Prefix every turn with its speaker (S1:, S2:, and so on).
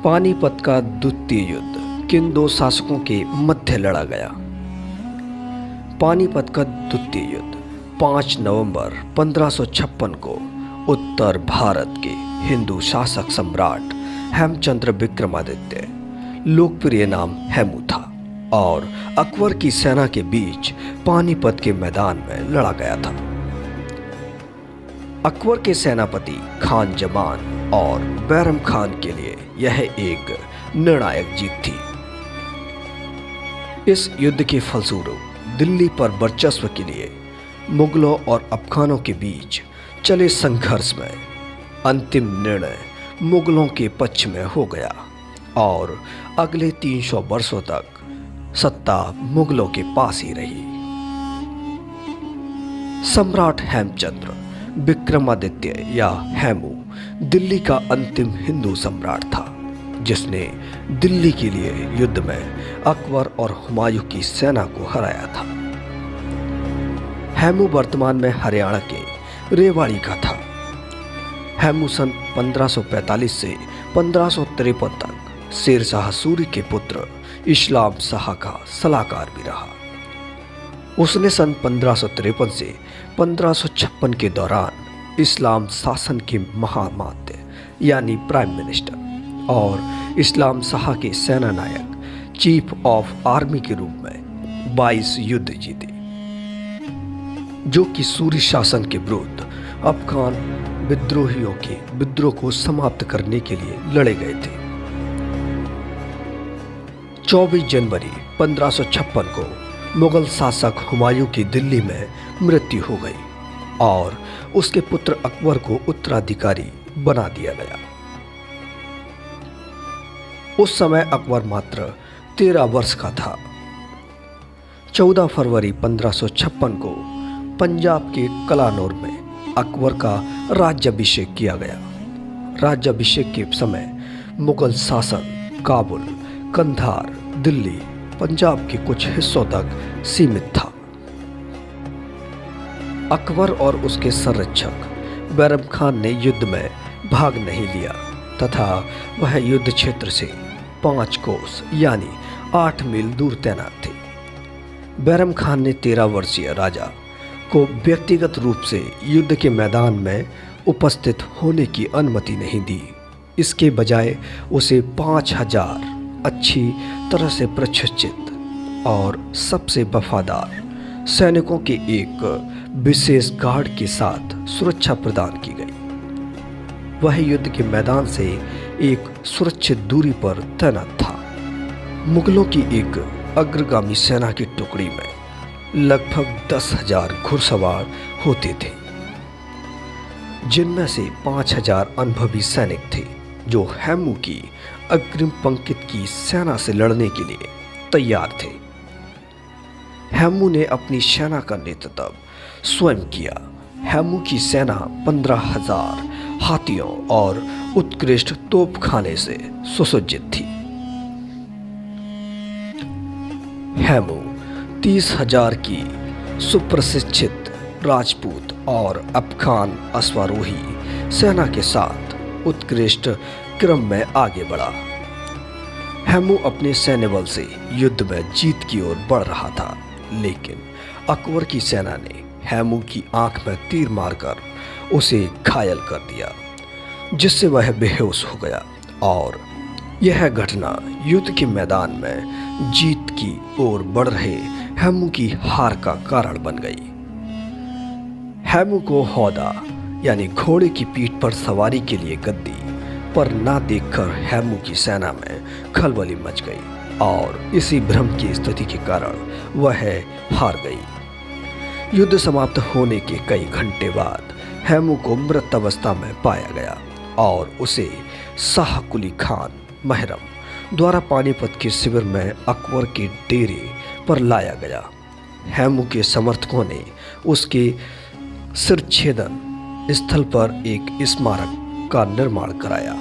S1: पानीपत का द्वितीय युद्ध किन दो शासकों के मध्य लड़ा गया? पानीपत का द्वितीय युद्ध 5 नवंबर 1556 को उत्तर भारत के हिंदू शासक सम्राट हेमचंद्र विक्रमादित्य, लोकप्रिय नाम हेमू था, और अकबर की सेना के बीच पानीपत के मैदान में लड़ा गया था। अकबर के सेनापति खान जमान और बैरम खान के लिए यह एक निर्णायक जीत थी। इस युद्ध के फलस्वरूप दिल्ली पर वर्चस्व के लिए मुगलों और अफगानों के बीच चले संघर्ष में अंतिम निर्णय मुगलों के पक्ष में हो गया और अगले 300 वर्षों तक सत्ता मुगलों के पास ही रही। सम्राट हेमचंद्र विक्रमादित्य या हेमू दिल्ली का अंतिम हिंदू सम्राट था, जिसने दिल्ली के लिए युद्ध में अकबर और हुमायूं की सेना को हराया था। हेमू वर्तमान में हरियाणा के रेवाड़ी का था। हेमू सन 1545 से 1553 तक शेरशाह सूरी के पुत्र इस्लाम शाह का सलाहकार भी रहा। उसने सन 1553 से 1556 के दौरान इस्लाम शासन के महामात्य यानी प्राइम मिनिस्टर और इस्लाम शाह के सेना नायक चीफ ऑफ आर्मी के रूप में 22 युद्ध जीते, जो कि सूरी शासन के विरुद्ध अफगान विद्रोहियों के विद्रोह को समाप्त करने के लिए लड़े गए थे। 24 जनवरी 1556 को मुगल शासक हुमायूं की दिल्ली में मृत्यु हो गई और उसके पुत्र अकबर को उत्तराधिकारी बना दिया गया। उस समय अकबर मात्र 13 वर्ष का था। 14 फरवरी 1556 को पंजाब के कलानौर में अकबर का राज्याभिषेक किया गया। राज्याभिषेक के समय मुगल शासन काबुल, कंधार, दिल्ली, पंजाब के कुछ हिस्सों तक सीमित था। अकबर और उसके संरक्षक बैरम खान ने युद्ध में भाग नहीं लिया तथा वह युद्ध क्षेत्र से 5 कोस यानी 8 मील दूर तैनात थे। बैरम खान ने 13 वर्षीय राजा को व्यक्तिगत रूप से युद्ध के मैदान में उपस्थित होने की अनुमति नहीं दी। इसके बजाय उसे 5000 अच्छी तरह से प्रशिक्षित और सबसे वफादार सैनिकों के एक विशेष गार्ड के साथ सुरक्षा प्रदान की गई। वह युद्ध के मैदान से एक सुरक्षित दूरी पर तैनात था। मुगलों की एक अग्रगामी सेना की टुकड़ी में लगभग 10,000 घुड़सवार होते थे, जिनमें से 5,000 अनुभवी सैनिक थे जो हेमू की अग्रिम पंक्ति की सेना से लड़ने के लिए तैयार थे। हेमू ने अपनी सेना का नेतृत्व स्वयं किया। हेमू की सेना 15,000 हाथियों और उत्कृष्ट तोपखाने से सुसज्जित थी। हेमू 30,000 की सुप्रशिक्षित राजपूत और अफगान अश्वारोही सेना के साथ उत्कृष्ट क्रम में आगे बढ़ा। हेमू अपने सैन्य बल से युद्ध में जीत की ओर बढ़ रहा था, लेकिन अकबर की सेना ने हेमू की आंख में तीर मारकर उसे घायल कर दिया, जिससे वह बेहोश हो गया और यह घटना युद्ध के मैदान में जीत की ओर बढ़ रहे हेमू की हार का कारण बन गई। हेमू को हौदा यानी घोड़े की पीठ पर सवारी के लिए गद्दी पर ना देखकर हेमू की सेना में खलबली मच गई और इसी भ्रम की स्थिति के कारण वह हार गई। युद्ध समाप्त होने के कई घंटे बाद हेमू को मृत अवस्था में पाया गया और उसे शाह कुली खान महरम द्वारा पानीपत के शिविर में अकबर के डेरे पर लाया गया। हेमू के समर्थकों ने उसके सिरछेदन स्थल पर एक स्मारक का निर्माण कराया।